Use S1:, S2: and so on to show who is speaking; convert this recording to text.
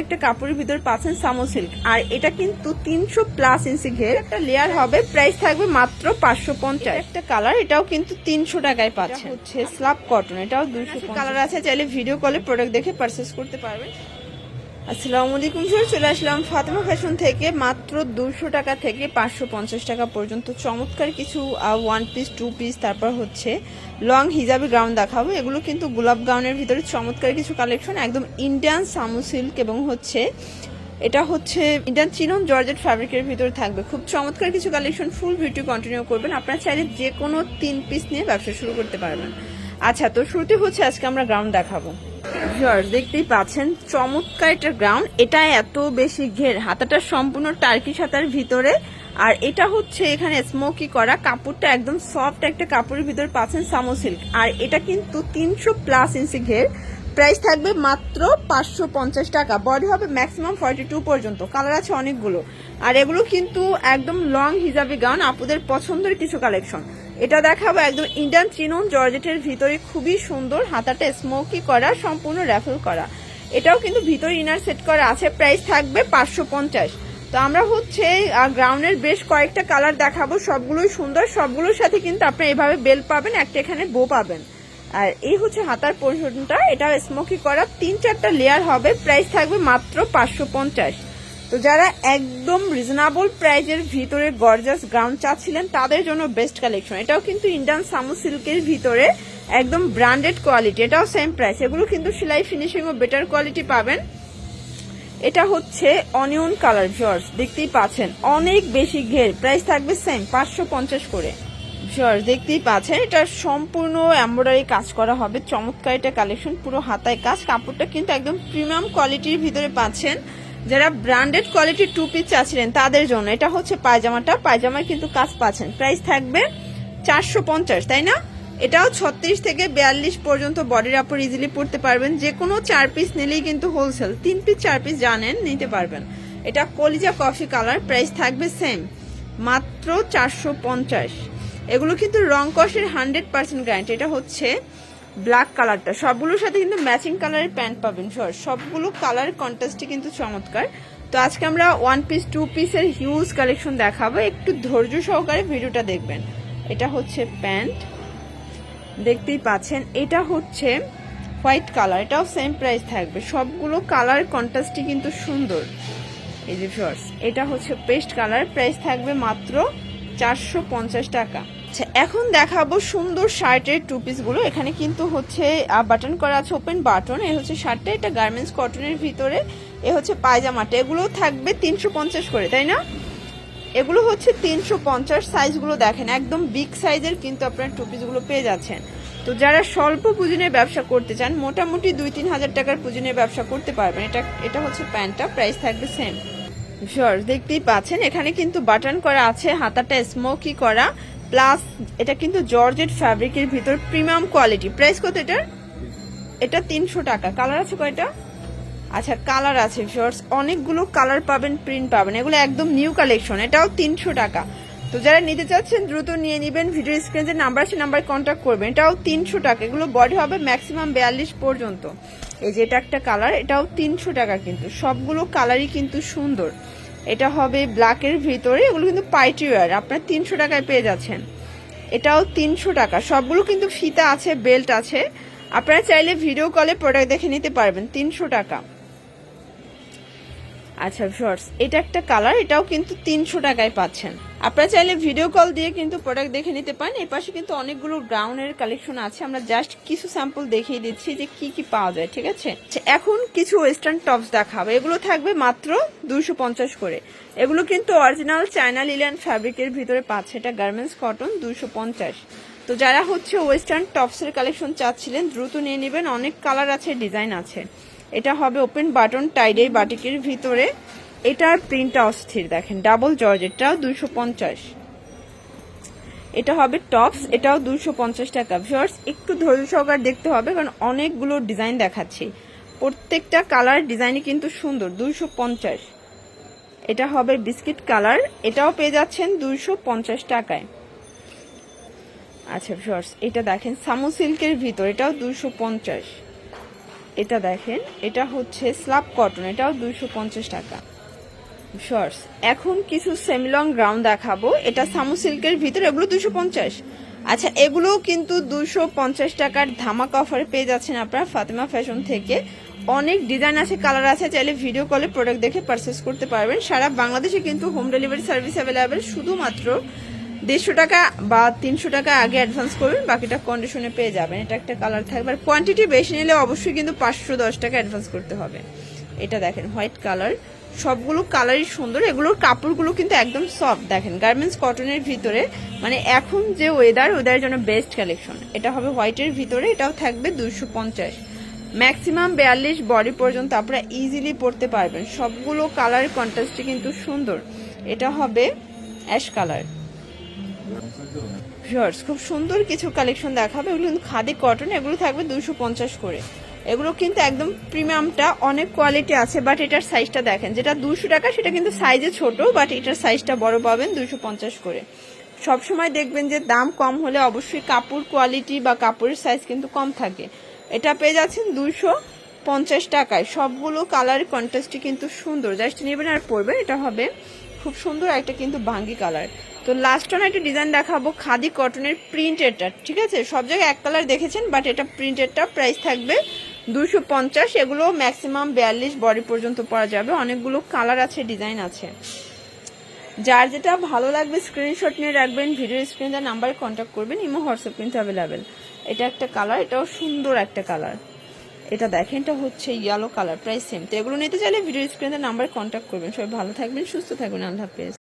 S1: একটা কাপড়ের ভিতর পাচ্ছেন সামো সিল্ক, আর এটা কিন্তু 300+ ইঞ্চি ঘের একটা লেয়ার হবে। প্রাইস থাকবে মাত্র 550। একটা কালার, এটাও কিন্তু 300 টাকায় পাচ্ছেন। হচ্ছে স্ল্যাব কটন, এটাও 200 কালার আছে। চাইলে ভিডিও কলে প্রোডাক্ট দেখে পারচেস করতে পারবেন। আসসালামু আলাইকুম স্যার, চলে আসলাম ফাতেমা ফ্যাশন থেকে। মাত্র 200 টাকা থেকে 550 টাকা পর্যন্ত চমৎকার কিছু 1 পিস 2 পিস, তারপর হচ্ছে লং হিজাবি গাউন দেখাবো। এগুলো কিন্তু গোলাপ গাউনের ভিতরে চমৎকার কিছু কালেকশন, একদম ইন্ডিয়ান সামু সিল্ক এবং হচ্ছে এটা হচ্ছে ইন্ডিয়ান চিনন জর্জেট ফ্যাব্রিকের ভিতরে থাকবে। খুব চমৎকার কিছু কালেকশন, ফুল ভিডিও কন্টিনিউ করবেন। আপনারা চাইলে যে কোনো 3 পিস নিয়ে ব্যবসা শুরু করতে পারবেন। আচ্ছা, তো শুরুতে হচ্ছে আজকে আমরা গাউন দেখাবো। দেখতেই পাচ্ছেন চমৎকার একটা গ্রাউন্ড, এটা এত বেশি ঘের, হাতাটা সম্পূর্ণ টার্কিশ হাতার ভিতরে, আর এটা হচ্ছে এখানে স্মোকি করা। কাপড়টা একদম সফট একটা কাপড়ের ভিতরে পাচ্ছেন সামো সিল্ক, আর এটা কিন্তু 300+ ইঞ্চি ঘের। প্রাইস থাকবে মাত্র 550 টাকা। বডি হবে ম্যাক্সিমাম 42 পর্যন্ত, কালার আছে অনেকগুলো। আর এগুলো কিন্তু একদম লং হিজাবি গাউন, আপুদের পছন্দের কিছু কালেকশন। এটা দেখাবো একদম ইন্ডিয়ান চিনন জর্জেটের ভিতরে, খুবই সুন্দর। হাতাটা স্মোকি করা, সম্পূর্ণ র্যাফেল করা। এটাও কিন্তু ভিতরে ইনার সেট করা আছে। প্রাইস থাকবে 550। তো আমরা হচ্ছে গ্রাউন্ডের বেশ কয়েকটা কালার দেখাবো, সবগুলোই সুন্দর। সবগুলোর সাথে কিন্তু আপনি এভাবে বেল পাবেন, একটা এখানে বো পাবেন। আর এই হচ্ছে হাতার পোর্শনটা, এটা স্মোকি করা, 3-4টা লেয়ার হবে। প্রাইস থাকবে মাত্র 550। তো যারা একদম রিজনেবল প্রাইজের ভিতরে গর্জাস গ্রাউন্ড চাচ্ছিলেন তাদের জন্য বেস্ট কালেকশন। এটাও কিন্তু ইন্ডিয়ান সামু সিল্কের ভিতরে একদম ব্র্যান্ডেড কোয়ালিটি, এটাও সেম প্রাইস। এগুলো কিন্তু সেলাই ফিনিশিং ও বেটার কোয়ালিটি পাবেন। এটা হচ্ছে অনিয়ন কালার, ভিউয়ার্স দেখতেই পাচ্ছেন অনেক বেশি ঘের। প্রাইস থাকবে সেম 550 করে। ভিউয়ার্স দেখতেই পাচ্ছেন এটা সম্পূর্ণ এমব্রয়ডারি কাজ করা হবে। চমৎকার এটা কালেকশন, পুরো হাতায় কাজ। কাপড়টা কিন্তু একদম প্রিমিয়াম কোয়ালিটির ভিতরে পাচ্ছেন। যারা ব্র্যান্ডেড কোয়ালিটির 2 পিস চাচ্ছিলেন তাদের জন্য এটা হচ্ছে পায়জামাটা, পায়জামায় কিন্তু কাজ পাচ্ছেন। প্রাইস থাকবে 450, তাই না? এটাও 36 থেকে 42 পর্যন্ত বডির আপর ইজিলি পড়তে পারবেন। যে কোনো 4 পিস নিলেই কিন্তু হোলসেল, 3 পিস 4 পিস জানেন নিতে পারবেন। এটা কলিজা কফি কালার, প্রাইস থাকবে সেম মাত্র 450। এগুলো কিন্তু রং কষের 100% গ্যারান্টি। এটা হচ্ছে ব্ল্যাক কালারটা, সবগুলোর সাথে কিন্তু ম্যাচিং কালারের প্যান্ট পাবেন। সবগুলো কালার কন্ট্রাস্টই কিন্তু চমৎকার। তো আজকে আমরা 1 পিস 2 পিসের হিউজ কালেকশন দেখাবো, একটু ধৈর্য সহকারে ভিডিওটা দেখবেন। এটা হচ্ছে প্যান্ট, দেখতেই পাচ্ছেন। এটা হচ্ছে হোয়াইট কালার, এটাও সেম প্রাইস থাকবে। সবগুলো কালার কন্ট্রাস্টই কিন্তু সুন্দর। এই যে ভিউয়ার্স, এটা হচ্ছে পেস্ট কালার, প্রাইস থাকবে মাত্র 450 টাকা। আচ্ছা, এখন দেখাবো সুন্দর শার্টের 2 পিস গুলো। এখানে কিন্তু হচ্ছে বাটন করা আছে, ওপেন বাটন। এ হচ্ছে শার্টটা, এটা গার্মেন্টস কটনের ভিতরে। এ হচ্ছে পায়জামাটা, এগুলো থাকবে 350 করে, তাই না? এগুলো হচ্ছে 350। সাইজগুলো দেখেন একদম বিগ সাইজের, কিন্তু আপনার 2 পিস গুলো পেয়ে যাচ্ছেন। তো যারা স্বল্প পুঁজিনের ব্যবসা করতে চান, মোটামুটি 2-3 হাজার টাকার পুঁজিনের ব্যবসা করতে পারবেন। এটা হচ্ছে প্যান্টটা, প্রাইস থাকবে সেম। শিওর, দেখতেই পাচ্ছেন এখানে কিন্তু বাটন করা আছে, হাতাটা স্মোকি করা, প্লাস এটা কিন্তু জর্জেট ফ্যাব্রিকের ভিতর প্রিমিয়াম কোয়ালিটি। প্রাইস কত এটার? এটা 300 টাকা। কালার আছে কয়টা? আচ্ছা, কালার আছে ভিউয়ার্স, অনেকগুলো কালার পাবেন, প্রিন্ট পাবেন। এগুলো একদম নিউ কালেকশন, এটাও 300 টাকা। তো যারা নিতে চাচ্ছেন দ্রুত নিয়ে নেবেন। ভিডিও স্ক্রিনে যে নাম্বার আছে নাম্বারে কন্ট্যাক্ট করবেন। এটাও 300 টাকা। এগুলো বডি হবে ম্যাক্সিমাম 42 পর্যন্ত। এই যে এটা একটা কালার, এটাও 300 টাকা। কিন্তু সবগুলো কালারই কিন্তু সুন্দর। এটা হবে ব্ল্যাকের ভিতরে, এগুলো কিন্তু পার্টি ওয়্যার, আপনার 300 টাকায় পেয়ে যাচ্ছেন। এটাও 300 টাকা। সবগুলো কিন্তু ফিতা আছে, বেল্ট আছে। আপনারা চাইলে ভিডিও কলে প্রোডাক্ট দেখে নিতে পারবেন। 300 টাকা। আচ্ছা ভিউয়ার্স, এটা একটা কালার, এটাও কিন্তু 300 টাকায় পাচ্ছেন। আপনারা চাইলে ভিডিও কল দিয়ে কিন্তু প্রোডাক্ট দেখে নিতে পারেন। এই পাশে কিন্তু অনেকগুলো গাউনের কালেকশন আছে, আমরা জাস্ট কিছু স্যাম্পল দেখিয়ে দিচ্ছি যে কি কি পাওয়া যায়, ঠিক আছে? এখন কিছু ওয়েস্টার্ন টপস দেখাবো, এগুলো থাকবে মাত্র 250 করে। এগুলো কিন্তু অরিজিনাল চায়না লিলেন ফ্যাব্রিকের ভিতরে পাচ্ছে, এটা গার্মেন্টস কটন, 250। তো যারা হচ্ছে ওয়েস্টার্ন টপসের কালেকশন চাচ্ছিলেন দ্রুত নিয়ে নেবেন, অনেক কালার আছে, ডিজাইন আছে। এটা হবে ওপেন বাটন টাইডে বাটিকের ভিতরে, এটার প্রিন্টটা অস্থির দেখেন, ডাবল জর্জেটটাও 250। এটা হবে টপস, এটাও 250 টাকা। ভিউয়ার্স একটু ধৈর্য সহকারে দেখতে হবে, কারণ অনেকগুলো ডিজাইন দেখাচ্ছি, প্রত্যেকটা কালার ডিজাইনই কিন্তু সুন্দর। 250। এটা হবে বিস্কিট কালার, এটাও পেয়ে যাচ্ছেন 250 টাকায়। আচ্ছা ভিউয়ার্স, এটা দেখেন সামু সিল্কের ভিতর, এটাও 250। এটা দেখেন, এটা হচ্ছে স্লাব কটন, এটাও 250 টাকা। শর্টস, এখন কিছু সেমিলং গ্রাউন্ড দেখাবো, এটা সামু সিল্কের ভিতরে, এগুলো 250। আচ্ছা, এগুলোও কিন্তু 250 টাকার ধামাকা অফারে পেয়ে যাচ্ছেন আপনারা ফাতেমা ফ্যাশন থেকে। অনেক ডিজাইন আছে, কালার আছে, চাইলে ভিডিও কলে প্রোডাক্ট দেখে পারচেস করতে পারবেন। সারা বাংলাদেশে কিন্তু হোম ডেলিভারি সার্ভিস অ্যাভেলেবেল। শুধুমাত্র 150 টাকা বা 300 টাকা আগে অ্যাডভান্স করবেন, বাকিটা কন্ডিশনে পেয়ে যাবেন। এটা একটা কালার থাকবে, আর কোয়ান্টিটি বেশি নিলে অবশ্যই কিন্তু 510 টাকা অ্যাডভান্স করতে হবে। এটা দেখেন হোয়াইট কালার, সবগুলো কালারই সুন্দর। এগুলোর কাপড়গুলো কিন্তু একদম সফট, দেখেন গার্মেন্টস কটনের ভিতরে, মানে এখন যে ওয়েদারের জন্য বেস্ট কালেকশন। এটা হবে হোয়াইটের ভিতরে, এটাও থাকবে 250। ম্যাক্সিমাম 42 বডি পর্যন্ত আপনারা ইজিলি পরতে পারবেন। সবগুলো কালার কন্ট্রাস্টে কিন্তু সুন্দর। এটা হবে অ্যাশ কালার। শর্টস, খুব সুন্দর কিছু কালেকশন দেখাবে, এগুলো কিন্তু খাদি কটন, এগুলো থাকবে 250 করে। এগুলো কিন্তু একদম প্রিমিয়ামটা, অনেক কোয়ালিটি আছে, বাট এটার সাইজটা দেখেন, যেটা 200 টাকা সেটা কিন্তু সাইজে ছোট, বাট এটার সাইজটা বড় পাবেন 250 করে। সবসময় দেখবেন যে দাম কম হলে অবশ্যই কাপড় কোয়ালিটি বা কাপড়ের সাইজ কিন্তু কম থাকে। এটা পেয়ে যাচ্ছেন 250 টাকায়। সবগুলো কালার কন্ট্রাস্টই কিন্তু সুন্দর, জাস্ট নেবেন আর পরবেন। এটা হবে খুব সুন্দর একটা কিন্তু ভাঙ্গি কালার। তো লাস্ট অন একটা ডিজাইন দেখাবো খাদি কটনের প্রিন্টেডটা, ঠিক আছে? সব জায়গায় এক কালার দেখেছেন, বাট এটা প্রিন্টেডটা, প্রাইস থাকবে 250। এগুলো ম্যাক্সিমাম 42 বডি পর্যন্ত পরা যাবে। অনেকগুলো কালার আছে, ডিজাইন আছে, যার যেটা ভালো লাগবে স্ক্রিনশট নিয়ে রাখবেন, ভিডিও স্ক্রিনে নাম্বারে কন্ট্যাক্ট করবেন, ইমো হোয়াটসঅ্যাপ কিন্তু অ্যাভেলেবেল। এটা একটা কালার, এটাও সুন্দর একটা কালার। এটা দেখেন, এটা হচ্ছে ইয়েলো কালার, প্রাইস সেম। তো এগুলো নিতে চাইলে ভিডিও স্ক্রিনে নাম্বারে কন্ট্যাক্ট করবেন। সবাই ভালো থাকবেন, সুস্থ থাকবেন, আল্লাহ হাফেজ।